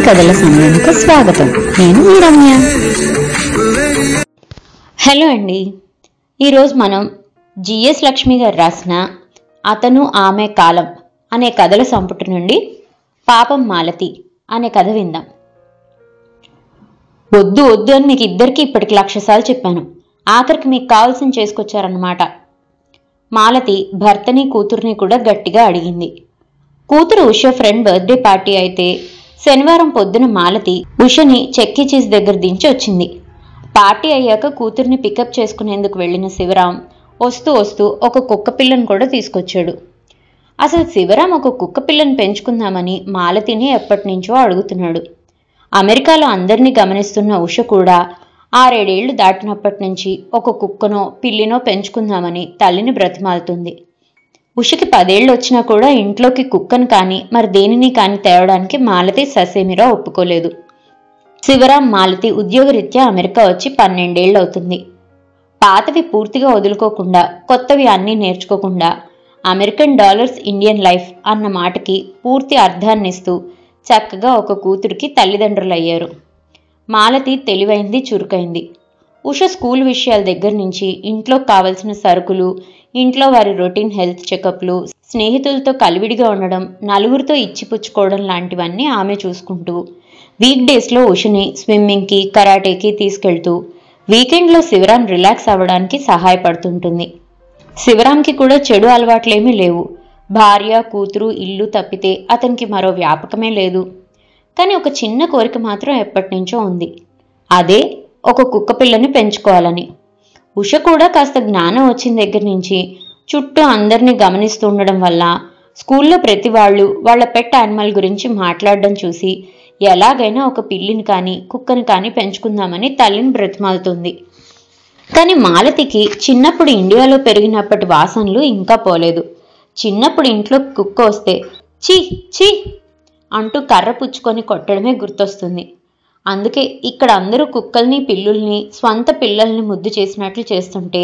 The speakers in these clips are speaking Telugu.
కథల సమయానికి స్వాగతం. నేను మీ రమ్య. హలో అండి. ఈరోజు మనం జిఎస్ లక్ష్మి గారు రాసిన అతను ఆమె కాలం అనే కథల సంపుటి నుండి పాపం మాలతి అనే కథ విందాం. వద్దు వద్దు అని మీకు ఇద్దరికి ఇప్పటికి 1,00,000 సార్లు చెప్పాను. ఆఖరికి మీకు కావాల్సింది చేసుకొచ్చారన్నమాట. మాలతి భర్తని కూతుర్ని కూడా గట్టిగా అడిగింది. కూతురు ఉష ఫ్రెండ్ బర్త్డే పార్టీ అయితే శనివారం పొద్దున మాలతి ఉషని చెక్కీ చీజ్ దగ్గర దించి వచ్చింది. పార్టీ అయ్యాక కూతుర్ని పికప్ చేసుకునేందుకు వెళ్లిన శివరాం వస్తూ వస్తూ ఒక కుక్క పిల్లను కూడా తీసుకొచ్చాడు. అసలు శివరాం ఒక కుక్క పిల్లని పెంచుకుందామని మాలతిని ఎప్పటినుంచో అడుగుతున్నాడు. అమెరికాలో అందరినీ గమనిస్తున్న ఉష కూడా 6-7 ఏళ్లు దాటినప్పటి నుంచి ఒక కుక్కనో పిల్లినో పెంచుకుందామని తల్లిని బ్రతిమాలుతుంది. ఉషకి 10 ఏళ్ళు వచ్చినా కూడా ఇంట్లోకి కుక్కను కానీ మరి దేనిని కానీ తేవడానికి మాలతి ససేమిరా ఒప్పుకోలేదు. శివరాం మాలతి ఉద్యోగరీత్యా అమెరికా వచ్చి 12 ఏళ్ళు అవుతుంది. పాతవి పూర్తిగా వదులుకోకుండా కొత్తవి అన్నీ నేర్చుకోకుండా అమెరికన్ డాలర్స్ ఇండియన్ లైఫ్ అన్న మాటకి పూర్తి అర్థాన్నిస్తూ చక్కగా ఒక కూతురికి తల్లిదండ్రులయ్యారు. మాలతి తెలివైంది, చురుకైంది. ఉష స్కూల్ విషయాల దగ్గర నుంచి ఇంట్లో కావలసిన సరుకులు, ఇంట్లో వారి రొటీన్ హెల్త్ చెకప్లు, స్నేహితులతో కలివిడిగా ఉండడం, నలుగురితో ఇచ్చిపుచ్చుకోవడం లాంటివన్నీ ఆమె చూసుకుంటూ వీక్ డేస్లో ఉషని స్విమ్మింగ్కి, కరాటేకి తీసుకెళ్తూ వీకెండ్లో శివరాం రిలాక్స్ అవ్వడానికి సహాయపడుతుంటుంది. శివరాంకి కూడా చెడు అలవాట్లేమీ లేవు. భార్య, కూతురు, ఇల్లు తప్పితే అతనికి మరో వ్యాపకమే లేదు. కానీ ఒక చిన్న కోరిక మాత్రం ఎప్పటినుంచో ఉంది. అదే ఒక కుక్క పిల్లని పెంచుకోవాలని. ఉష కూడా కాస్త జ్ఞానం వచ్చిన దగ్గర నుంచి చుట్టూ అందరినీ గమనిస్తూ ఉండడం వల్ల స్కూల్లో ప్రతి వాళ్ళు వాళ్ళ పెట్ యానిమల్ గురించి మాట్లాడడం చూసి ఎలాగైనా ఒక పిల్లిని కానీ కుక్కని కానీ పెంచుకుందామని తల్లిని బ్రతిమాలుతుంది. కానీ మాలతికి చిన్నప్పుడు ఇండియాలో పెరిగినప్పటి వాసనలు ఇంకా పోలేదు. చిన్నప్పుడు ఇంట్లో కుక్క వస్తే చీ చీ అంటూ కర్ర పుచ్చుకొని కొట్టడమే గుర్తొస్తుంది. అందుకే ఇక్కడ అందరూ కుక్కల్ని, పిల్లుల్ని స్వంత పిల్లల్ని ముద్దు చేసినట్లు చేస్తుంటే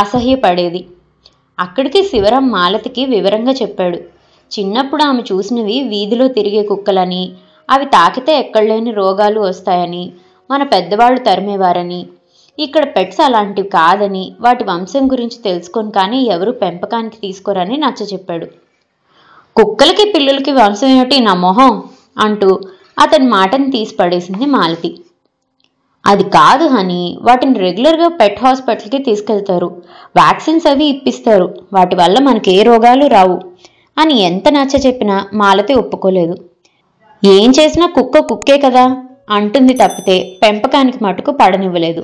అసహ్యపడేది. అక్కడికి శివరాం మాలతికి వివరంగా చెప్పాడు. చిన్నప్పుడు ఆమె చూసినవి వీధిలో తిరిగే కుక్కలని, అవి తాకితే ఎక్కడలేని రోగాలు వస్తాయని, మన పెద్దవాళ్ళు తరిమేవారని, ఇక్కడ పెట్స్ అలాంటివి కాదని, వాటి వంశం గురించి తెలుసుకొని కానీ ఎవరు పెంపకానికి తీసుకోరని నచ్చచెప్పాడు. కుక్కలకి పిల్లులకి వంశం ఏమిటి నా మొహం అంటూ అతని మాటని తీసి పడేసింది మాలతి. అది కాదు హనీ, వాటిని రెగ్యులర్గా పెట్ హాస్పిటల్కి తీసుకెళ్తారు, వ్యాక్సిన్స్ అవి ఇప్పిస్తారు, వాటి వల్ల మనకి ఏ రోగాలు రావు అని ఎంత నచ్చ చెప్పినా మాలతి ఒప్పుకోలేదు. ఏం చేసినా కుక్క కుక్కే కదా అంటుంది తప్పితే పెంపకానికి మటుకు పడనివ్వలేదు.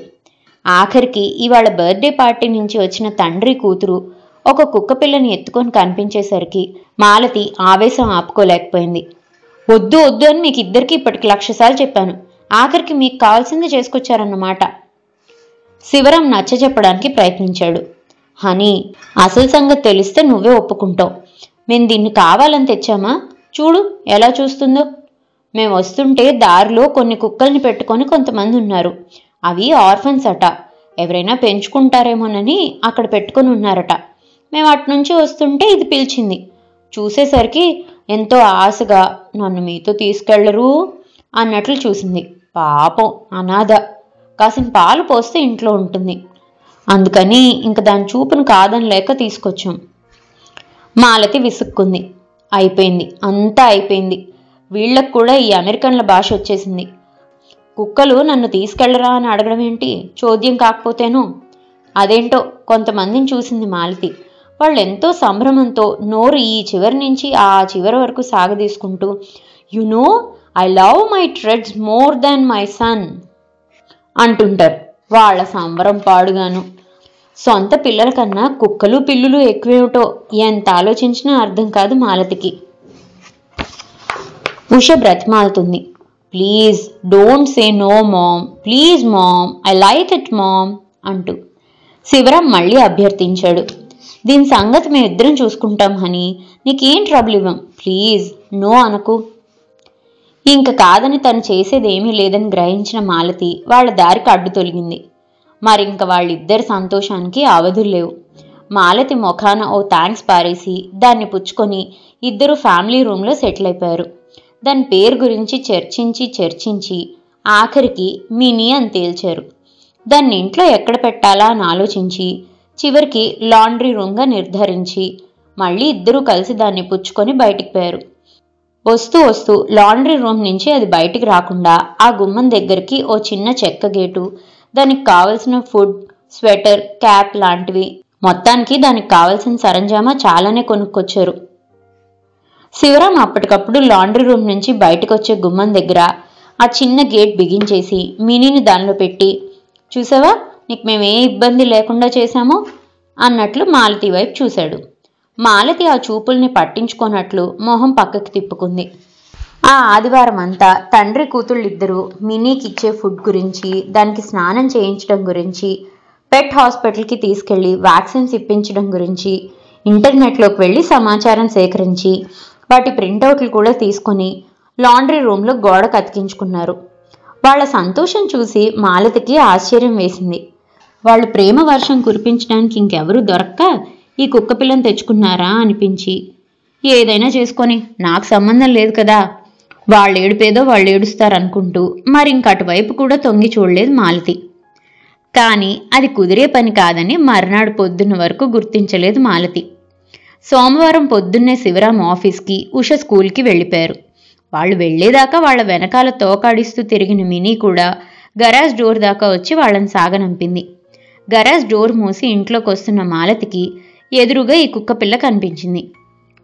ఆఖరికి ఇవాళ బర్త్డే పార్టీ నుంచి వచ్చిన తండ్రి కూతురు ఒక కుక్క పిల్లని ఎత్తుకొని కనిపించేసరికి మాలతి ఆవేశం ఆపుకోలేకపోయింది. వద్దు వద్దు అని మీకు ఇద్దరికి ఇప్పటికి 1,00,000 సార్లు చెప్పాను. ఆఖరికి మీకు కావాల్సింది చేసుకొచ్చారన్నమాట. శివరాం నచ్చ చెప్పడానికి ప్రయత్నించాడు. హనీ, అసలు సంగతి తెలిస్తే నువ్వే ఒప్పుకుంటావు. మేము దీన్ని కావాలని తెచ్చామా? చూడు ఎలా చూస్తుందో. మేము వస్తుంటే దారిలో కొన్ని కుక్కల్ని పెట్టుకొని కొంతమంది ఉన్నారు. అవి ఆర్ఫన్స్ అట. ఎవరైనా పెంచుకుంటారేమోనని అక్కడ పెట్టుకొని ఉన్నారట. మేము అటునుంచి వస్తుంటే ఇది పిలిచింది. చూసేసరికి ఎంతో ఆశగా నన్ను మీతో తీసుకెళ్లరు అన్నట్లు చూసింది. పాపం అనాథ, కాసిన పాలు పోస్తే ఇంట్లో ఉంటుంది. అందుకని ఇంక దాని చూపును కాదని లేక తీసుకొచ్చాం. మాలతి విసుక్కుంది. అయిపోయింది, అంతా అయిపోయింది. వీళ్ళకు కూడా ఈ అమెరికన్ల భాష వచ్చేసింది. కుక్కలు నన్ను తీసుకెళ్లరా అని అడగడం ఏంటి, చోద్యం కాకపోతేనో. అదేంటో కొంతమందిని చూసింది మాలతి. వాళ్ళెంతో సంభ్రమంతో నోరు ఈ చివరి నుంచి ఆ చివరి వరకు సాగదీసుకుంటూ you know I love my threads more than my son అంటుంటారు. వాళ్ళ సంబరం పాడుగాను. సొంత పిల్లల కన్నా కుక్కలు పిల్లులు ఎక్కువేమిటో ఎంత ఆలోచించినా అర్థం కాదు మాలతికి. ఉష బ్రతిమాలుతుంది. Please don't say no mom, please mom, I like it mom అంటూ. శివరాం మళ్ళీ అభ్యర్థించాడు. దీని సంగతి మేమిద్దరం చూసుకుంటాం హనీ, నీకేం ట్రబుల్ ఇవ్వం, ప్లీజ్ నో అనకు. ఇంక కాదని తను చేసేదేమీ లేదని గ్రహించిన మాలతి వాళ్ళ దారికి అడ్డు తొలగింది. మరింక వాళ్ళిద్దరి సంతోషానికి అవధులు లేవు. మాలతి ముఖాన ఓ థ్యాంక్స్ పారేసి దాన్ని పుచ్చుకొని ఇద్దరు ఫ్యామిలీ రూమ్లో సెటిల్ అయిపోయారు. దాని పేరు గురించి చర్చించి ఆఖరికి మినీ అని తేల్చారు. దాన్ని ఇంట్లో ఎక్కడ పెట్టాలా అని ఆలోచించి చివరికి లాండ్రీ రూమ్గా నిర్ధారించి మళ్ళీ ఇద్దరూ కలిసి దాన్ని పుచ్చుకొని బయటికి పోయారు. వస్తూ వస్తూ లాండ్రీ రూమ్ నుంచి అది బయటికి రాకుండా ఆ గుమ్మం దగ్గరికి ఓ చిన్న చెక్క గేటు, దానికి కావలసిన ఫుడ్, స్వెటర్, క్యాప్ లాంటివి, మొత్తానికి దానికి కావలసిన సరంజామా చాలానే కొనుక్కొచ్చారు. శివరాం అప్పటికప్పుడు లాండ్రీ రూమ్ నుంచి బయటకు వచ్చే గుమ్మం దగ్గర ఆ చిన్న గేట్ బిగించేసి మినీని దానిలో పెట్టి, చూసావా నీకు మేమే ఇబ్బంది లేకుండా చేశామో అన్నట్లు మాలతి వైపు చూశాడు. మాలతి ఆ చూపుల్ని పట్టించుకోనట్లు మొహం పక్కకి తిప్పుకుంది. ఆ ఆదివారం అంతా తండ్రి కూతుళ్ళిద్దరూ మినీకి ఇచ్చే ఫుడ్ గురించి, దానికి స్నానం చేయించడం గురించి, పెట్ హాస్పిటల్కి తీసుకెళ్లి వ్యాక్సిన్స్ ఇప్పించడం గురించి ఇంటర్నెట్లోకి వెళ్ళి సమాచారం సేకరించి వాటి ప్రింటౌట్లు కూడా తీసుకొని లాండ్రీ రూమ్లో గోడకు అతికించుకున్నారు. వాళ్ల సంతోషం చూసి మాలతికి ఆశ్చర్యం వేసింది. వాళ్ళు ప్రేమ వర్షం కురిపించడానికి ఇంకెవరూ దొరక్క ఈ కుక్క పిల్లని తెచ్చుకున్నారా అనిపించి, ఏదైనా చేసుకొని నాకు సంబంధం లేదు కదా, వాళ్ళు ఏడుపేదో వాళ్ళు ఏడుస్తారనుకుంటూ మరింక అటువైపు కూడా తొంగి చూడలేదు మాలతి. కానీ అది కుదిరే పని కాదని మర్నాడు పొద్దున్న వరకు గుర్తించలేదు మాలతి. సోమవారం పొద్దున్నే శివరాం ఆఫీస్కి, ఉష స్కూల్కి వెళ్ళిపోయారు. వాళ్ళు వెళ్లేదాకా వాళ్ల వెనకాల తోకాడిస్తూ తిరిగిన మినీ కూడా గరాజ్ డోర్ దాకా వచ్చి వాళ్ళని సాగనంపింది. గరాజ్ డోర్ మూసి ఇంట్లోకి వస్తున్న మాలతికి ఎదురుగా ఈ కుక్క పిల్ల కనిపించింది.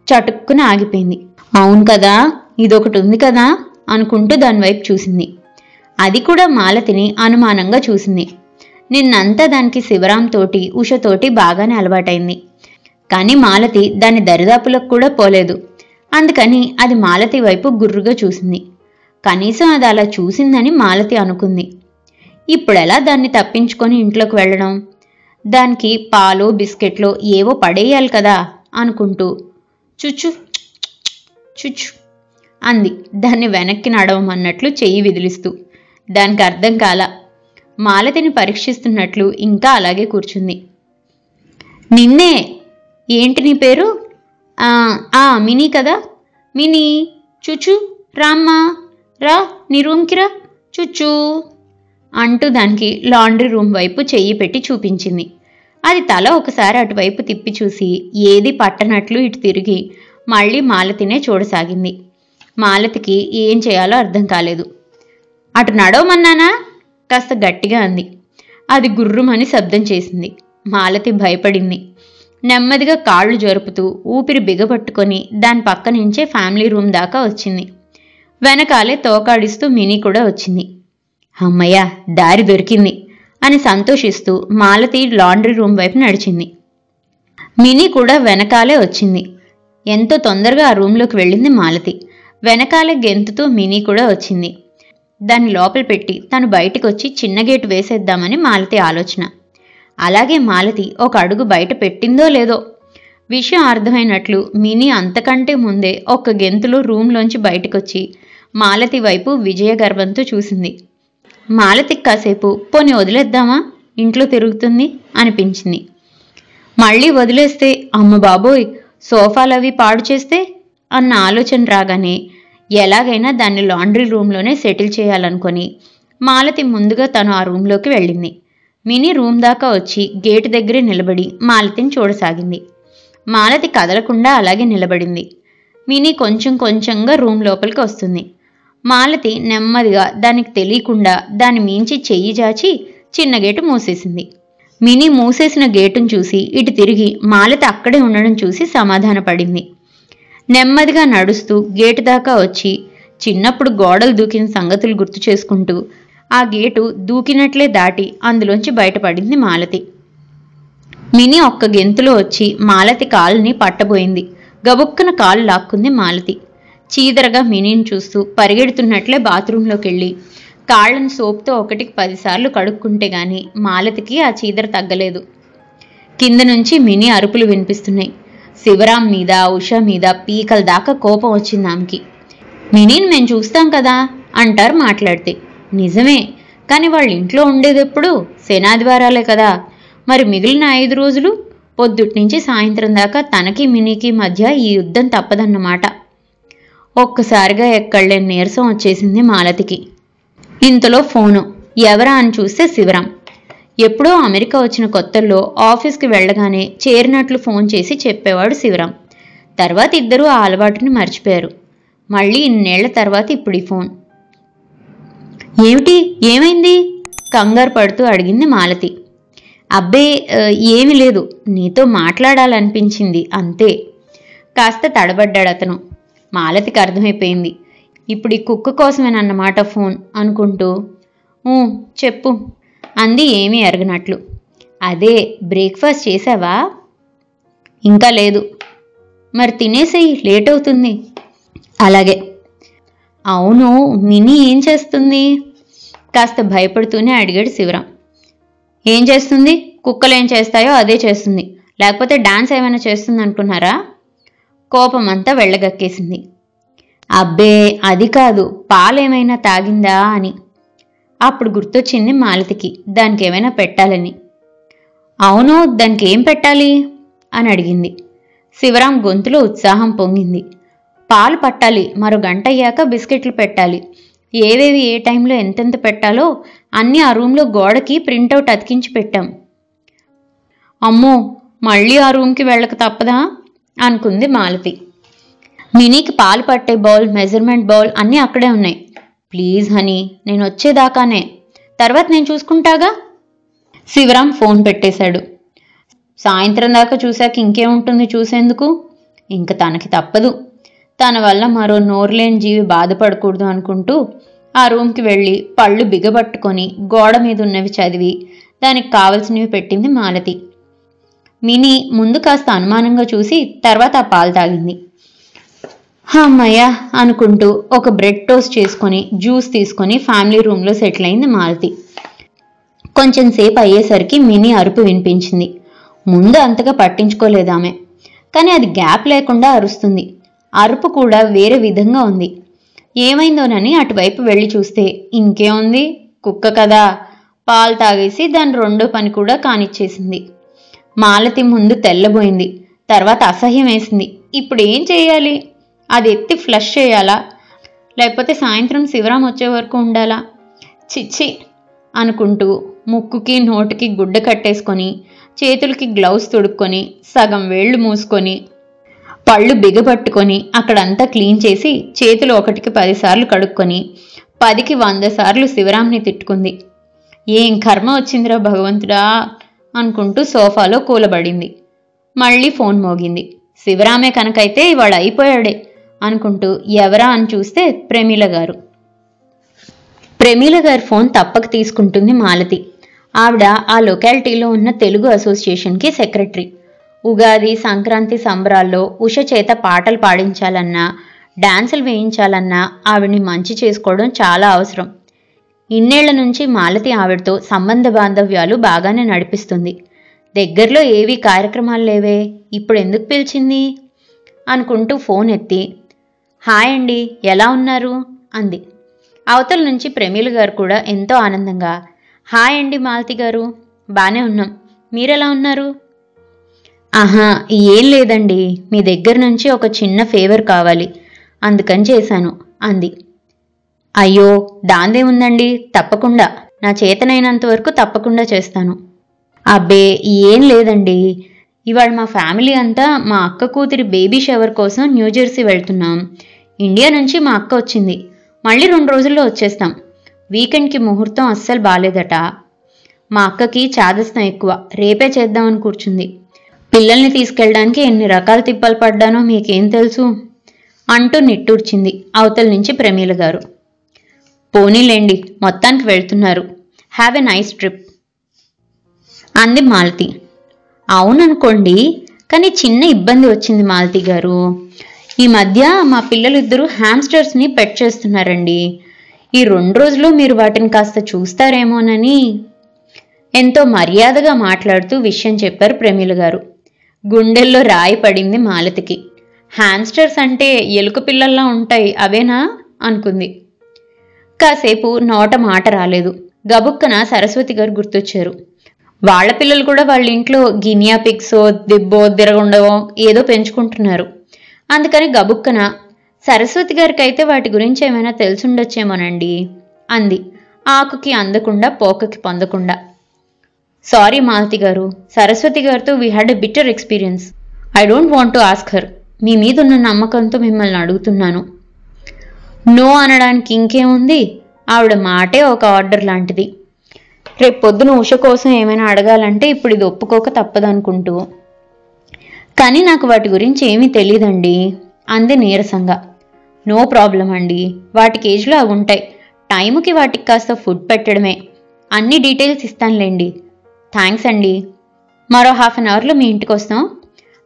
చటుక్కున ఆగిపోయింది. అవును కదా, ఇదొకటి ఉంది కదా అనుకుంటూ దానివైపు చూసింది. అది కూడా మాలతిని అనుమానంగా చూసింది. నిన్నంతా దానికి శివరాం తోటి, ఉషతోటి బాగానే అలవాటైంది. కానీ మాలతి దాని దరిదాపులకు కూడా పోలేదు. అందుకని అది మాలతి వైపు గుర్రుగా చూసింది. కనీసం అది అలా చూసిందని మాలతి అనుకుంది. ఇప్పుడెలా దాన్ని తప్పించుకొని ఇంట్లోకి వెళ్ళడం? దానికి పాలు, బిస్కెట్లో ఏవో పడేయాలి కదా అనుకుంటూ చుచ్చు చుచ్చు అంది దాన్ని వెనక్కి నడవమన్నట్లు చెయ్యి విదిలిస్తూ. దానికి అర్థం కాల. మాలతిని పరీక్షిస్తున్నట్లు ఇంకా అలాగే కూర్చుంది. నిన్నే, ఏంటి నీ పేరు? మినీ కదా, మినీ చుచ్చు రామ్మా, రా నీ రూమ్కి రా చుచ్చు అంటూ దానికి లాండ్రీ రూమ్ వైపు చెయ్యి పెట్టి చూపించింది. అది తల ఒకసారి అటువైపు తిప్పి చూసి ఏది పట్టనట్లు ఇటు తిరిగి మళ్ళీ మాలతినే చూడసాగింది. మాలతికి ఏం చేయాలో అర్థం కాలేదు. అటు నడవమన్నానా? కాస్త గట్టిగా అంది. అది గుర్రుమని శబ్దం చేసింది. మాలతి భయపడింది. నెమ్మదిగా కాళ్ళు జరుపుతూ ఊపిరి బిగపట్టుకొని దాని పక్క నుంచే ఫ్యామిలీ రూమ్ దాకా వచ్చింది. వెనకాలే తోకాడిస్తూ మినీ కూడా వచ్చింది. అమ్మయ్య, దారి దొరికింది అని సంతోషిస్తూ మాలతి లాండ్రీ రూమ్ వైపు నడిచింది. మినీ కూడా వెనకాలే వచ్చింది. ఎంతో తొందరగా ఆ రూమ్లోకి వెళ్ళింది మాలతి. వెనకాలే గెంతుతూ మినీ కూడా వచ్చింది. దాన్ని లోపల పెట్టి తను బయటకు వచ్చి చిన్న గేటు వేసేద్దామని మాలతి ఆలోచన. అలాగే మాలతి ఒక అడుగు బయట పెట్టిందో లేదో విషయం అర్థమైనట్లు మినీ అంతకంటే ముందే ఒక్క గెంతులో రూమ్లోంచి బయటకొచ్చి మాలతి వైపు విజయగర్వంతో చూసింది. మాలతికి కాసేపు పోనీ వదిలేద్దామా, ఇంట్లో తిరుగుతుంది అనిపించింది. మళ్ళీ వదిలేస్తే అమ్మ బాబోయ్ సోఫాలవి పాడు చేస్తే అన్న ఆలోచన రాగానే ఎలాగైనా దాన్ని లాండ్రీ రూమ్లోనే సెటిల్ చేయాలనుకొని మాలతి ముందుగా తను ఆ రూమ్లోకి వెళ్ళింది. మినీ రూమ్ దాకా వచ్చి గేటు దగ్గరే నిలబడి మాలతిని చూడసాగింది. మాలతి కదలకుండా అలాగే నిలబడింది. మినీ కొంచెం కొంచెంగా రూమ్ లోపలికి వస్తుంది. మాలతి నెమ్మదిగా దానికి తెలియకుండా దాని మించి చెయ్యి జాచి చిన్న గేటు మూసేసింది. మినీ మూసేసిన గేటును చూసి ఇటు తిరిగి మాలతి అక్కడే ఉండడం చూసి సమాధానపడింది. నెమ్మదిగా నడుస్తూ గేటు దాకా వచ్చి చిన్నప్పుడు గోడలు దూకిన సంగతులు గుర్తు చేసుకుంటూ ఆ గేటు దూకినట్లే దాటి అందులోంచి బయటపడింది మాలతి. మినీ ఒక్క గెంతులో వచ్చి మాలతి కాలుని పట్టబోయింది. గబుక్కన కాలు లాక్కుంది మాలతి. చీదరగా మినీని చూస్తూ పరిగెడుతున్నట్లే బాత్రూంలోకి వెళ్ళి కాళ్ళను సోప్తో 1కి 10 సార్లు కడుక్కుంటే గాని మాలతికి ఆ చీదర తగ్గలేదు. కింద నుంచి మినీ అరుపులు వినిపిస్తున్నాయి. శివరాం మీద, ఉష మీద పీకల దాకా కోపం వచ్చింది ఆమెకి. మినీని మేము చూస్తాం కదా అంటారు మాట్లాడితే. నిజమే, కానీ వాళ్ళ ఇంట్లో ఉండేదెప్పుడు శనాదివారాలే కదా. మరి మిగిలిన 5 రోజులు పొద్దుటి నుంచి సాయంత్రం దాకా తనకి మినీకి మధ్య ఈ యుద్ధం తప్పదన్నమాట. ఒక్కసారిగా ఎక్కడలేని నీరసం వచ్చేసింది మాలతికి. ఇంతలో ఫోను. ఎవరా అని చూస్తే శివరాం. ఎప్పుడో అమెరికా వచ్చిన కొత్తల్లో ఆఫీస్కి వెళ్ళగానే చేరినట్లు ఫోన్ చేసి చెప్పేవాడు శివరాం. తర్వాత ఇద్దరూ ఆ అలవాటుని మర్చిపోయారు. మళ్ళీ ఇన్నేళ్ల తర్వాత ఇప్పుడు ఈ ఫోన్. ఏమిటి, ఏమైంది? కంగారు పడుతూ అడిగింది మాలతి. అబ్బే ఏమీ లేదు, నీతో మాట్లాడాలనిపించింది అంతే. కాస్త తడబడ్డాడు అతను. మాలతికి అర్థమైపోయింది. ఇప్పుడు ఈ కుక్క కోసమేనన్నమాట ఫోన్ అనుకుంటూ. చెప్పు అంది ఏమీ ఎరగనట్లు. అదే, బ్రేక్ఫాస్ట్ చేసావా? ఇంకా లేదు. మరి తినేసేయి, లేట్ అవుతుంది. అలాగే. అవును, మినీ ఏం చేస్తుంది? కాస్త భయపడుతూనే అడిగాడు శివరాం. ఏం చేస్తుంది? కుక్కలు ఏం చేస్తాయో అదే చేస్తుంది, లేకపోతే డాన్స్ ఏమైనా చేస్తుంది అనుకున్నారా? కోపం అంతా వెళ్ళగక్కేసింది. అబ్బే అది కాదు, పాలేమైనా తాగిందా అని. అప్పుడు గుర్తొచ్చింది మాలతికి దానికి ఏమైనా పెట్టాలని. అవును, దానికి ఏం పెట్టాలి అని అడిగింది. శివరాం గొంతులో ఉత్సాహం పొంగింది. పాలు పట్టాలి, మరో గంట అయ్యాక బిస్కెట్లు పెట్టాలి. ఏవేవి ఏ టైంలో ఎంతెంత పెట్టాలో అన్నీ ఆ రూమ్లో గోడకి ప్రింటౌట్ అతికించి పెట్టాం. అమ్మో, మళ్ళీ ఆ రూమ్కి వెళ్ళక తప్పదా అనుకుంది మాలతి. మినీకి పాలు పట్టే బౌల్, మెజర్మెంట్ బౌల్ అన్నీ అక్కడే ఉన్నాయి. ప్లీజ్ హనీ, నేను వచ్చేదాకానే, తర్వాత నేను చూసుకుంటాగా. శివరాం ఫోన్ పెట్టేశాడు. సాయంత్రం దాకా చూశాక ఇంకేముంటుంది చూసేందుకు? ఇంక తనకి తప్పదు. తన వల్ల మరో నోరులేని జీవి బాధపడకూడదు అనుకుంటూ ఆ రూమ్కి వెళ్ళి పళ్ళు బిగబట్టుకొని గోడ మీద ఉన్నవి చదివి దానికి కావలసినవి పెట్టింది మాలతి. మినీ ముందు కాస్త అనుమానంగా చూసి తర్వాత ఆ పాలు తాగింది. అమ్మయ్య అనుకుంటూ ఒక బ్రెడ్ టోస్ట్ చేసుకొని జ్యూస్ తీసుకొని ఫ్యామిలీ రూమ్లో సెటిల్ అయింది మాలతి. కొంచెం సేపు అయ్యేసరికి మినీ అరుపు వినిపించింది. ముందు అంతగా పట్టించుకోలేదామె, కానీ అది గ్యాప్ లేకుండా అరుస్తుంది. అరుపు కూడా వేరే విధంగా ఉంది. ఏమైందోనని అటువైపు వెళ్ళి చూస్తే ఇంకేముంది, కుక్క కదా, పాలు తాగేసి దాని రెండో పని కూడా కానిచ్చేసింది. మాలతి ముందు తెల్లబోయింది, తర్వాత అసహ్యం వేసింది. ఇప్పుడు ఏం చేయాలి? అది ఎత్తి ఫ్లష్ చేయాలా, లేకపోతే సాయంత్రం శివరాం వచ్చే వరకు ఉండాలా? చిచ్చి అనుకుంటూ ముక్కుకి నోటికి గుడ్డ కట్టేసుకొని చేతులకి గ్లౌస్ తొడుక్కొని సగం వేళ్లు మూసుకొని పళ్ళు బిగపట్టుకొని అక్కడంతా క్లీన్ చేసి చేతులు 1కి 10 సార్లు కడుక్కొని 10కి 100 సార్లు శివరాంని తిట్టుకుంది. ఏం కర్మ వచ్చిందిరా భగవంతుడా అనుకుంటూ సోఫాలో కూలబడింది. మళ్ళీ ఫోన్ మోగింది. శివరామే కనుకైతే ఇవాళ అయిపోయాడే అనుకుంటూ ఎవరా అని చూస్తే ప్రమీల గారు. ప్రమీల గారి ఫోన్ తప్పక తీసుకుంటుంది మాలతి. ఆవిడ ఆ లొకాలిటీలో ఉన్న తెలుగు అసోసియేషన్కి సెక్రటరీ. ఉగాది, సంక్రాంతి సంబరాల్లో ఉష చేత పాటలు పాడించాలన్నా డాన్సులు వేయించాలన్నా ఆవిడ్ని మంచి చేసుకోవడం చాలా అవసరం. ఇన్నేళ్ల నుంచి మాలతి ఆవిడతో సంబంధ బాంధవ్యాలు బాగానే నడిపిస్తుంది. దగ్గరలో ఏవీ కార్యక్రమాలు లేవే, ఇప్పుడు ఎందుకు పిలిచింది అనుకుంటూ ఫోన్ ఎత్తి హాయ్ అండి, ఎలా ఉన్నారు అంది. అవతల నుంచి ప్రమీల గారు కూడా ఎంతో ఆనందంగా హాయ్ అండి మాలతి గారు, బానే ఉన్నాం, మీరెలా ఉన్నారు? ఆహా ఏం లేదండి, మీ దగ్గర నుంచి ఒక చిన్న ఫేవర్ కావాలి, అందుకని చేశాను అంది. అయ్యో దాందేముందండి, తప్పకుండా, నా చేతనైనంత వరకు తప్పకుండా చేస్తాను. అబ్బే ఏం లేదండి, ఇవాళ మా ఫ్యామిలీ అంతా మా అక్క కూతురి బేబీ షవర్ కోసం న్యూజెర్సీ వెళ్తున్నాం. ఇండియా నుంచి మా అక్క వచ్చింది, మళ్ళీ 2 రోజుల్లో వచ్చేస్తాం. వీకెండ్కి ముహూర్తం అస్సలు బాలేదట. మా అక్కకి చాదస్తం ఎక్కువ, రేపే చేద్దామని కూర్చుంది. పిల్లల్ని తీసుకెళ్ళడానికి ఎన్ని రకాల తిప్పలు పడ్డానో మీకేం తెలుసు అంటూ నిట్టూర్చింది అవతల నుంచి ప్రమీల గారు. పోనీలేండి, మొత్తానికి వెళ్తున్నారు, హ్యావ్ ఎ నైస్ ట్రిప్ అంది మాలతి. అవుననుకోండి, కానీ చిన్న ఇబ్బంది వచ్చింది మాలతి గారు. ఈ మధ్య మా పిల్లలిద్దరూ హ్యామ్స్టర్స్ని పెట్ చేస్తున్నారండి. ఈ 2 రోజులు మీరు వాటిని కాస్త చూస్తారేమోనని ఎంతో మర్యాదగా మాట్లాడుతూ విషయం చెప్పారు ప్రమీల గారు. గుండెల్లో రాయి పడింది మాలతికి. హ్యామ్స్టర్స్ అంటే ఎలుక పిల్లల్లా ఉంటాయి, అవేనా అనుకుంది. కాసేపు నోట మాట రాలేదు. గబుక్కన సరస్వతి గారు గుర్తొచ్చారు. వాళ్ల పిల్లలు కూడా వాళ్ళ ఇంట్లో గినియా పిగ్సో దిబ్బో దిరగుండవో ఏదో పెంచుకుంటున్నారు. అందుకని గబుక్కన సరస్వతి గారికి అయితే వాటి గురించి ఏమైనా తెలుసుండొచ్చేమోనండి అంది, ఆకుకి అందకుండా పోకకి పొందకుండా. సారీ మాలతి గారు, సరస్వతి గారితో we had a bitter experience. I don't want to ask her. మీ మీద ఉన్న నమ్మకంతో మిమ్మల్ని అడుగుతున్నాను. నో అనడానికి ఇంకేముంది, ఆవిడ మాటే ఒక ఆర్డర్ లాంటిది. రేపు పొద్దున ఉష కోసం ఏమైనా అడగాలంటే ఇప్పుడు ఇది ఒప్పుకోక తప్పదనుకుంటూ. కానీ నాకు వాటి గురించి ఏమీ తెలీదండి అంది నీరసంగా. నో ప్రాబ్లం అండి, వాటికి ఏజ్లో అవి ఉంటాయి. టైంకి వాటికి కాస్త ఫుడ్ పెట్టడమే. అన్ని డీటెయిల్స్ ఇస్తానులేండి. థ్యాంక్స్ అండి, మరో 1/2 అవర్లో మీ ఇంటికి వస్తాం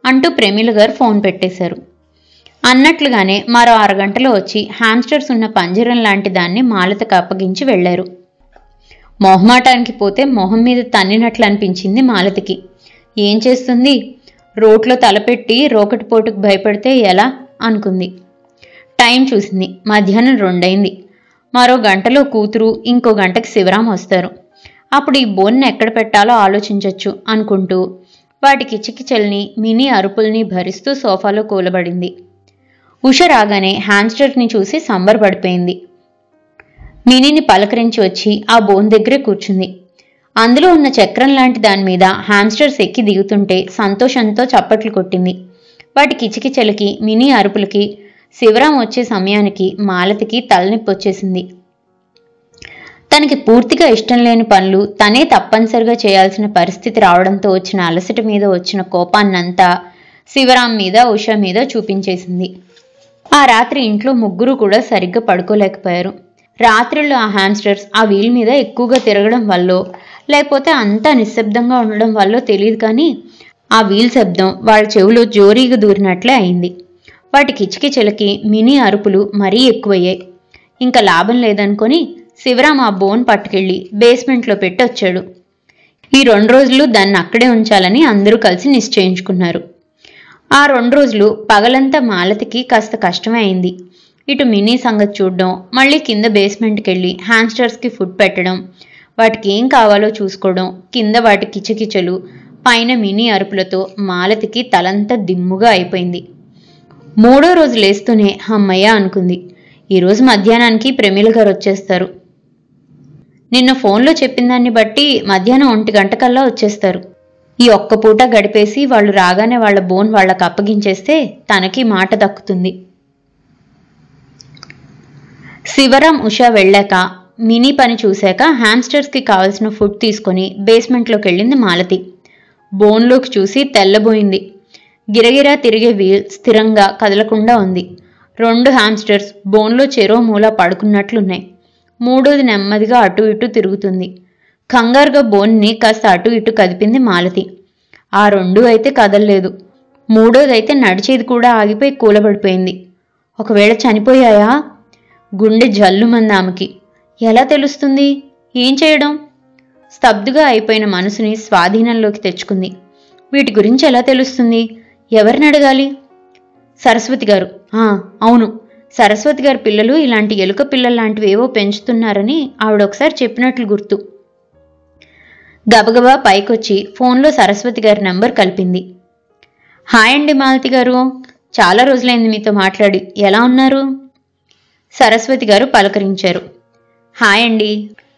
అంటూ ప్రమీల గారు ఫోన్ పెట్టేశారు. అన్నట్లుగానే మరో 6 గంటలో వచ్చి హ్యామ్స్టర్స్ ఉన్న పంజరం లాంటి దాన్ని మాలతకు అప్పగించి వెళ్లారు. మొహమాటానికి పోతే మొహం మీద తన్నినట్లు అనిపించింది మాలతికి. ఏం చేస్తుంది, రోట్లో తలపెట్టి రోకటిపోటుకు భయపడితే ఎలా అనుకుంది. టైం చూసింది, మధ్యాహ్నం 2 అయింది. మరో గంటలో కూతురు, ఇంకో గంటకి శివరాం వస్తారు. అప్పుడు ఈ బోన్ని ఎక్కడ పెట్టాలో ఆలోచించొచ్చు అనుకుంటూ వాటి కిచకిచల్ని మినీ అరుపుల్ని భరిస్తూ సోఫాలో కూలబడింది. ఉష రాగానే హ్యామ్స్టర్ని చూసి సంబరపడిపోయింది. మినీని పలకరించి వచ్చి ఆ బోన్ దగ్గరే కూర్చుంది. అందులో ఉన్న చక్రం లాంటి దానిమీద హ్యామ్స్టర్స్ ఎక్కి దిగుతుంటే సంతోషంతో చప్పట్లు కొట్టింది. వాటి కిచకిచలకి మినీ అరుపులకి శివరాం వచ్చే సమయానికి మాలతికి తలనొప్పి వచ్చేసింది. తనకి పూర్తిగా ఇష్టం లేని పనులు తనే తప్పనిసరిగా చేయాల్సిన పరిస్థితి రావడంతో వచ్చిన అలసట మీద వచ్చిన కోపాన్నంతా శివరాం మీద, ఉష మీద చూపించేసింది. ఆ రాత్రి ఇంట్లో ముగ్గురు కూడా సరిగ్గా పడుకోలేకపోయారు. రాత్రుల్లో ఆ హ్యామ్స్టర్స్ ఆ వీల్ మీద ఎక్కువగా తిరగడం వల్లో లేకపోతే అంతా నిశ్శబ్దంగా ఉండడం వల్లో తెలియదు, కానీ ఆ వీల్ శబ్దం వాళ్ళ చెవులో జోరీగా దూరినట్లే అయింది. వాటి కిచకిచలకి మినీ అరుపులు మరీ ఎక్కువయ్యాయి. ఇంకా లాభం లేదనుకొని శివరాం ఆ బోన్ పట్టుకెళ్ళి బేస్మెంట్లో పెట్టి వచ్చాడు. ఈ 2 రోజులు దాన్ని అక్కడే ఉంచాలని అందరూ కలిసి నిశ్చయించుకున్నారు. ఆ 2 రోజులు పగలంతా మాలతికి కాస్త కష్టమే అయింది. ఇటు మినీ సంగతి చూడడం, మళ్ళీ కింద బేస్మెంట్కి వెళ్ళి హ్యామ్స్టర్స్కి ఫుడ్ పెట్టడం, వాటికి ఏం కావాలో చూసుకోవడం, కింద వాటి కిచకిచలు, పైన మినీ అరుపులతో మాలతికి తలంతా దిమ్ముగా అయిపోయింది. 3వ రోజు లేస్తూనే అమ్మయ్య అనుకుంది. ఈరోజు మధ్యాహ్నానికి ప్రమీల గారు వచ్చేస్తారు. నిన్న ఫోన్లో చెప్పిన దాన్ని బట్టి మధ్యాహ్నం 1 గంటకల్లా వచ్చేస్తారు. ఈ ఒక్క పూట గడిపేసి వాళ్ళు రాగానే వాళ్ళ బోన్ వాళ్ళకు అప్పగించేస్తే తనకి మాట దక్కుతుంది. శివరాం, ఉష వెళ్ళాక మినీ పని చూశాక హ్యామ్స్టర్స్కి కావాల్సిన ఫుడ్ తీసుకొని బేస్మెంట్లోకి వెళ్ళింది మాలతి. బోన్లోకి చూసి తెల్లబోయింది. గిరగిరా తిరిగే వీల్ స్థిరంగా కదలకుండా ఉంది. 2 హ్యామ్స్టర్స్ బోన్లో చెరో మూల పడుకున్నట్లున్నాయి. 3వది నెమ్మదిగా అటు ఇటు తిరుగుతుంది. కంగారుగా బోన్ని కాస్త అటు ఇటు కదిపింది మాలతి. ఆ 2 అయితే కదలలేదు. 3వదైతే నడిచేది కూడా ఆగిపోయి కూలబడిపోయింది. ఒకవేళ చనిపోయాయా? గుండె జల్లుమంది ఆమెకి. ఎలా తెలుస్తుంది? ఏం చేయడం? స్తబ్దుగా అయిపోయిన మనసుని స్వాధీనంలోకి తెచ్చుకుంది. వీటి గురించి ఎలా తెలుస్తుంది? ఎవరిని అడగాలి? సరస్వతి గారు. అవును, సరస్వతి గారి పిల్లలు ఇలాంటి ఎలుక పిల్లల్లాంటివి ఏవో పెంచుతున్నారని ఆవిడొకసారి చెప్పినట్లు గుర్తు. గబగబా పైకొచ్చి ఫోన్లో సరస్వతి గారి నంబర్ కలిపింది. హాయ్ అండి మాలతి గారు, చాలా రోజులైంది మీతో మాట్లాడి, ఎలా ఉన్నారు? సరస్వతి గారు పలకరించారు. హాయ్ అండి,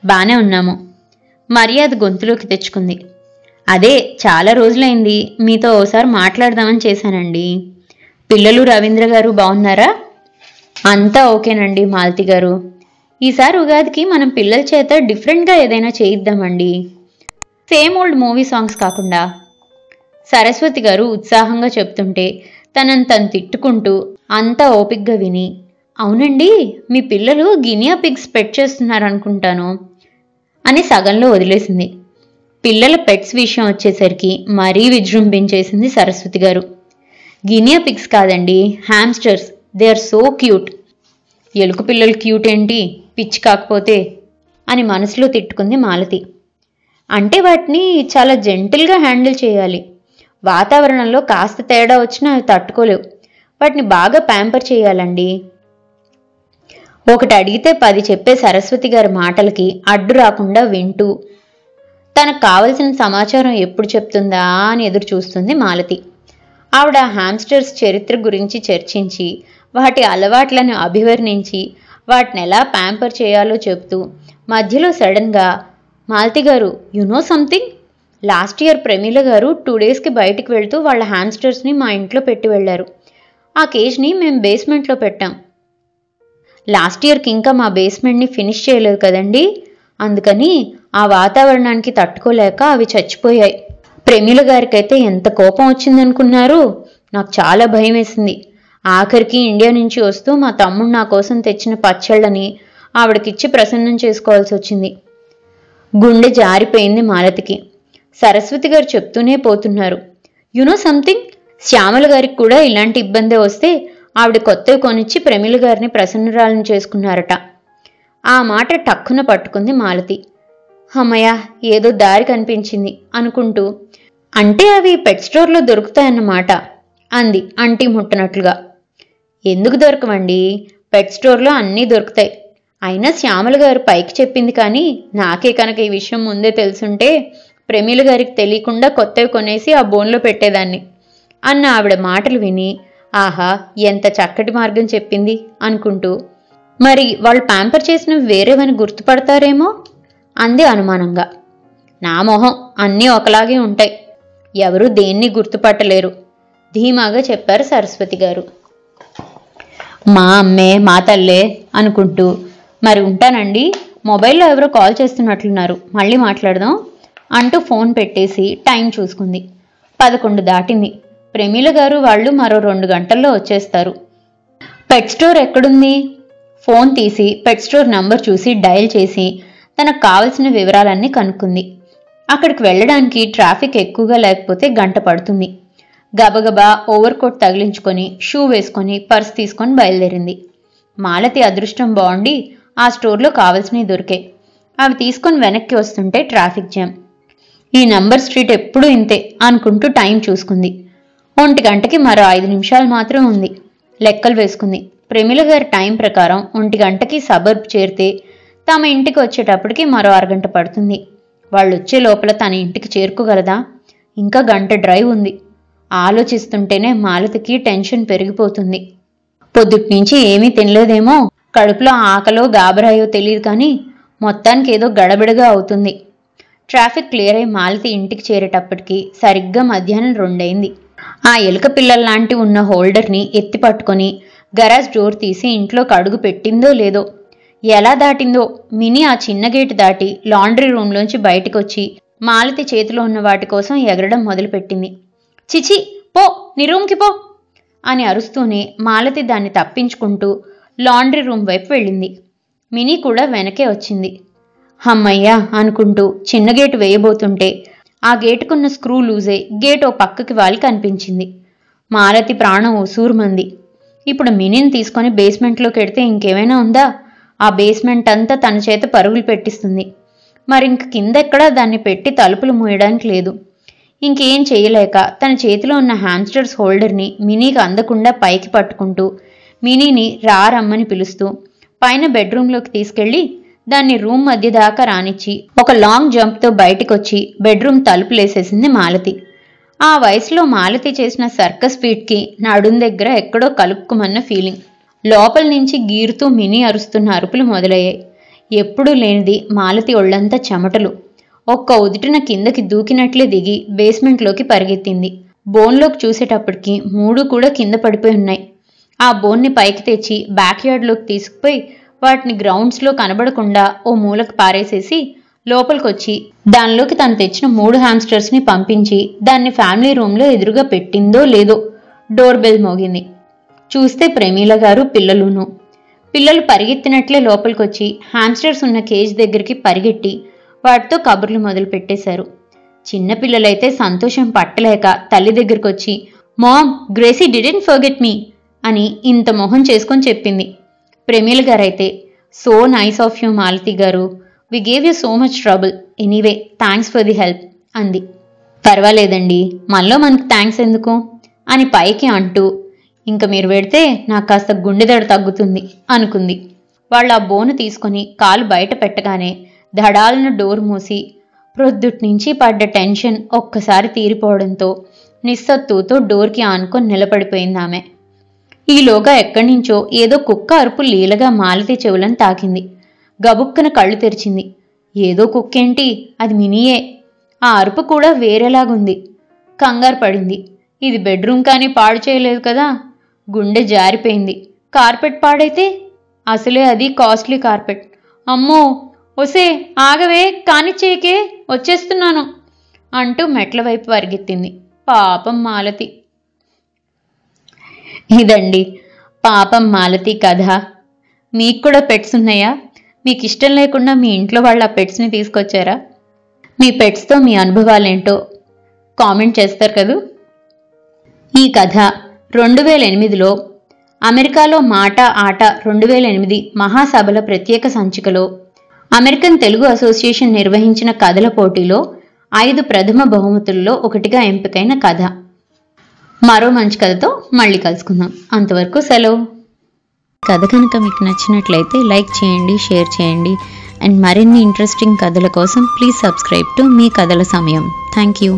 బానే ఉన్నాము. మర్యాద గొంతులోకి తెచ్చుకుంది. అదే చాలా రోజులైంది, మీతో ఓసారి మాట్లాడదామని చేశానండి. పిల్లలు రవీంద్ర గారు బాగున్నారా? అంతా ఓకేనండి మాలతి గారు. ఈసారి ఉగాదికి మనం పిల్లల చేత డిఫరెంట్గా ఏదైనా చేయిద్దామండి, సేమ్ ఓల్డ్ మూవీ సాంగ్స్ కాకుండా. సరస్వతి గారు ఉత్సాహంగా చెప్తుంటే తనను తను తిట్టుకుంటూ అంతా ఓపిగ్గా విని, అవునండి, మీ పిల్లలు గినియా పిగ్స్ పెట్ చేస్తున్నారనుకుంటాను అని సగంలో వదిలేసింది. పిల్లల పెట్స్ విషయం వచ్చేసరికి మరీ విజృంభించేసింది సరస్వతి గారు. గినియా పిగ్స్ కాదండి, hamsters. They are so cute. ఎలుక పిల్లలు క్యూట్ ఏంటి, పిచ్చి కాకపోతే అని మనసులో తిట్టుకుంది మాలతి. అంటే వాటిని చాలా జెంటిల్గా హ్యాండిల్ చేయాలి. వాతావరణంలో కాస్త తేడా వచ్చినా అవి తట్టుకోలేవు. వాటిని బాగా ప్యాంపర్ చేయాలండి. ఒకటి అడిగితే 10 చెప్పే సరస్వతి గారి మాటలకి అడ్డు రాకుండా వింటూ తనకు కావలసిన సమాచారం ఎప్పుడు చెప్తుందా అని ఎదురు చూస్తుంది మాలతి. ఆవిడ హ్యామ్స్టర్స్ చరిత్ర గురించి చర్చించి వాటి అలవాట్లను అభివర్ణించి వాటిని ఎలా ప్యాంపర్ చేయాలో చెప్తూ మధ్యలో సడన్గా, మాలతి గారు, you know something? Last year Pramila గారు 2 డేస్కి బయటికి వెళ్తూ వాళ్ళ హ్యామ్స్టర్స్ని మా ఇంట్లో పెట్టి వెళ్ళారు. ఆ కేజ్ని మేము బేస్మెంట్లో పెట్టాం. లాస్ట్ ఇయర్కి ఇంకా మా బేస్మెంట్ని ఫినిష్ చేయలేదు కదండి, అందుకని ఆ వాతావరణానికి తట్టుకోలేక అవి చచ్చిపోయాయి. ప్రమీల గారికైతే ఎంత కోపం వచ్చిందనుకున్నారు? నాకు చాలా భయం వేసింది. ఆఖరికి ఇండియా నుంచి వస్తూ మా తమ్ముడు నా కోసం తెచ్చిన పచ్చళ్ళని ఆవిడకిచ్చి ప్రసన్నం చేసుకోవాల్సి వచ్చింది. గుండె జారిపోయింది మాలతికి. సరస్వతి గారు చెప్తూనే పోతున్నారు. You know something? శ్యామల గారికి కూడా ఇలాంటి ఇబ్బందే వస్తే ఆవిడ కొత్తవి కొనిచ్చి ప్రమీల గారిని ప్రసన్నురాలను చేసుకున్నారట. ఆ మాట టక్కున పట్టుకుంది మాలతి. అమ్మయ్య, ఏదో దారి కనిపించింది అనుకుంటూ, అంటే అవి పెట్ స్టోర్లో దొరుకుతాయన్నమాట అంది అంటీ ముట్టనట్లుగా. ఎందుకు దొరకవండి, పెట్ స్టోర్లో అన్నీ దొరుకుతాయి. అయినా శ్యామల గారు పైకి చెప్పింది, కానీ నాకే కనుక ఈ విషయం ముందే తెలుసుంటే ప్రమీల గారికి తెలియకుండా కొత్తవి కొనేసి ఆ బోన్లో పెట్టేదాన్ని అన్న ఆవిడ మాటలు విని, ఆహా ఎంత చక్కటి మార్గం చెప్పింది అనుకుంటూ, మరి వాళ్ళు ప్యాంపర్ చేసినవి వేరేవని గుర్తుపడతారేమో అంది అనుమానంగా. నా మొహం, అన్నీ ఒకలాగే ఉంటాయి, ఎవరూ దేన్ని గుర్తుపట్టలేరు ధీమాగా చెప్పారు సరస్వతి గారు. మా అమ్మే మా తల్లే అనుకుంటూ, మరి ఉంటానండి, మొబైల్లో ఎవరో కాల్ చేస్తున్నట్లున్నారు, మళ్ళీ మాట్లాడదాం అంటూ ఫోన్ పెట్టేసి టైం చూసుకుంది. 11 దాటింది. ప్రమీల గారు వాళ్ళు మరో 2 గంటల్లో వచ్చేస్తారు. పెట్ స్టోర్ ఎక్కడుంది? ఫోన్ తీసి పెట్ స్టోర్ నంబర్ చూసి డయల్ చేసి తనకు కావలసిన వివరాలన్నీ కనుక్కుంది. అక్కడికి వెళ్ళడానికి ట్రాఫిక్ ఎక్కువగా లేకపోతే గంట పడుతుంది. గబగబా ఓవర్ కోట్ తగిలించుకొని షూ వేసుకొని పర్స్ తీసుకొని బయలుదేరింది. మాలతి అదృష్టం బాగుండి ఆ స్టోర్లో కావలసినవి దొరికాయి. అవి తీసుకొని వెనక్కి వస్తుంటే ట్రాఫిక్ జామ్. ఈ నంబర్ స్ట్రీట్ ఎప్పుడూ ఇంతే అనుకుంటూ టైం చూసుకుంది. 1 గంటకి మరో 5 నిమిషాలు మాత్రం ఉంది. లెక్కలు వేసుకుంది. ప్రమీల గారి టైం ప్రకారం 1 గంటకి సబర్బ్ చేరితే తమ ఇంటికి వచ్చేటప్పటికి మరో 1/2 గంట పడుతుంది. వాళ్ళు వచ్చే లోపల తన ఇంటికి చేరుకోగలదా? ఇంకా గంట డ్రైవ్ ఉంది. ఆలోచిస్తుంటేనే మాలతికి టెన్షన్ పెరిగిపోతుంది. పొద్దుటి నుంచి ఏమీ తినలేదేమో, కడుపులో ఆకలో గాబరాయో తెలియదు, కానీ మొత్తానికి ఏదో గడబిడగా అవుతుంది. ట్రాఫిక్ క్లియర్ అయి మాలతి ఇంటికి చేరేటప్పటికి సరిగ్గా మధ్యాహ్నం 2 అయింది. ఆ ఎలుక పిల్లల్లాంటి ఉన్న హోల్డర్ని ఎత్తి పట్టుకొని గరాజ్ డోర్ తీసి ఇంట్లోకి అడుగు పెట్టిందో లేదో, ఎలా దాటిందో మినీ ఆ చిన్న గేటు దాటి లాండ్రీ రూమ్లోంచి బయటకు వచ్చి మాలతి చేతిలో ఉన్న వాటి కోసం ఎగరడం మొదలుపెట్టింది. చిచి, పో, నీ రూమ్కి పో అని అరుస్తూనే మాలతి దాన్ని తప్పించుకుంటూ లాండ్రీ రూమ్ వైపు వెళ్ళింది. మినీ కూడా వెనకే వచ్చింది. హమ్మయ్యా అనుకుంటూ చిన్న గేటు వేయబోతుంటే ఆ గేటుకున్న స్క్రూ లూజై గేట్ ఓ పక్కకి వాలి కనిపించింది. మాలతి ప్రాణం ఉసూరుమంది. ఇప్పుడు మినీని తీసుకొని బేస్మెంట్లోకి వెడితే ఇంకేమైనా ఉందా? ఆ బేస్మెంట్ అంతా తన చేత పరుగులు పెట్టిస్తుంది. మరింక కిందెక్కడా దాన్ని పెట్టి తలుపులు మూయడానికి లేదు. ఇంకేం చేయలేక తన చేతిలో ఉన్న హ్యామ్స్టర్స్ హోల్డర్ని మినీకి అందకుండా పైకి పట్టుకుంటూ మినీని రమ్మని పిలుస్తూ పైన బెడ్రూమ్లోకి తీసుకెళ్లి దాన్ని రూమ్ మధ్య దాకా రానిచ్చి ఒక లాంగ్ జంప్తో బయటికొచ్చి బెడ్రూమ్ తలుపులేసేసింది మాలతి. ఆ వయసులో మాలతి చేసిన సర్కస్ ఫీట్కి నడుం దగ్గర ఎక్కడో కలుక్కుమన్న ఫీలింగ్. లోపల నుంచి గీరుతూ మినీ అరుస్తున్న అరుపులు మొదలయ్యాయి. ఎప్పుడూ లేనిది మాలతి ఒళ్లంతా చెమటలు. ఒక్క ఉదుటిన కిందకి దూకినట్లే దిగి బేస్మెంట్లోకి పరిగెత్తింది. బోన్లోకి చూసేటప్పటికి 3 కూడా కింద పడిపోయి ఉన్నాయి. ఆ బోన్ని పైకి తెచ్చి బ్యాక్యార్డ్లోకి తీసుకుపోయి వాటిని గ్రౌండ్స్లో కనబడకుండా ఓ మూలకు పారేసేసి లోపలికొచ్చి దానిలోకి తను తెచ్చిన 3 హ్యామ్స్టర్స్ని పంపించి దాన్ని ఫ్యామిలీ రూమ్లో ఎదురుగా పెట్టిందో లేదో డోర్ బెల్ మోగింది. చూస్తే ప్రమీల గారు పిల్లలును. పిల్లలు పరిగెత్తినట్లే లోపలికొచ్చి హ్యామ్స్టర్స్ ఉన్న కేజ్ దగ్గరికి పరిగెట్టి వాటితో కబుర్లు మొదలు పెట్టేశారు. చిన్నపిల్లలైతే సంతోషం పట్టలేక తల్లి దగ్గరకొచ్చి, mom, Gracie didn't forget me అని ఇంత మొహం చేసుకొని చెప్పింది. ప్రమీల గారైతే, so nice of you Malathi garu, we gave you so much trouble, anyway thanks for the help అంది. పర్వాలేదండి, మనలో మనకు థ్యాంక్స్ ఎందుకు అని పైకి అంటూ, ఇంక మీరు పెడితే నాకు కాస్త గుండెదడ తగ్గుతుంది అనుకుంది. వాళ్ళు ఆ బోను తీసుకొని కాలు బయట పెట్టగానే ధడాలను డోర్ మూసి ప్రొద్దుటి నుంచి పడ్డ టెన్షన్ ఒక్కసారి తీరిపోవడంతో నిస్సత్తుతో డోర్కి ఆనుకొని నిలబడిపోయింది ఆమె. ఈలోగా ఎక్కడి నుంచో ఏదో కుక్క అరుపు లీలగా మాలతి చెవులను తాకింది. గబుక్కన కళ్ళు తెరిచింది. ఏదో కుక్కేంటి, అది మినీయే. ఆ అరుపు కూడా వేరేలాగుంది. కంగారు పడింది. ఇది బెడ్రూమ్ కానీ పాడు చేయలేదు కదా. గుండె జారిపోయింది. కార్పెట్ పాడైతే? అసలే అది కాస్ట్లీ కార్పెట్. అమ్మో, ఒసే ఆగవే, కానిచ్చేయకే, వచ్చేస్తున్నాను అంటూ మెట్ల వైపు పరిగెత్తింది. పాపం మాలతి. ఇదండి పాపం మాలతి కథ. మీకు కూడా పెట్స్ ఉన్నాయా? మీకు ఇష్టం లేకుండా మీ ఇంట్లో వాళ్ళ పెట్స్ని తీసుకొచ్చారా? మీ పెట్స్తో మీ అనుభవాలేంటో కామెంట్ చేస్తారు కదూ. ఈ కథ 2008లో అమెరికాలో మాట ఆట 2008 మహాసభల ప్రత్యేక సంచికలో అమెరికన్ తెలుగు అసోసియేషన్ నిర్వహించిన కథల పోటీలో 5 ప్రథమ బహుమతుల్లో ఒకటిగా ఎంపికైన కథ. మరో మంచి కథతో మళ్ళీ కలుసుకుందాం. అంతవరకు సెలవు. కథ కనుక మీకు నచ్చినట్లయితే లైక్ చేయండి, షేర్ చేయండి. అండ్ మరిన్ని ఇంట్రెస్టింగ్ కథల కోసం ప్లీజ్ సబ్స్క్రైబ్ టు మీ కథల సమయం. Thank you.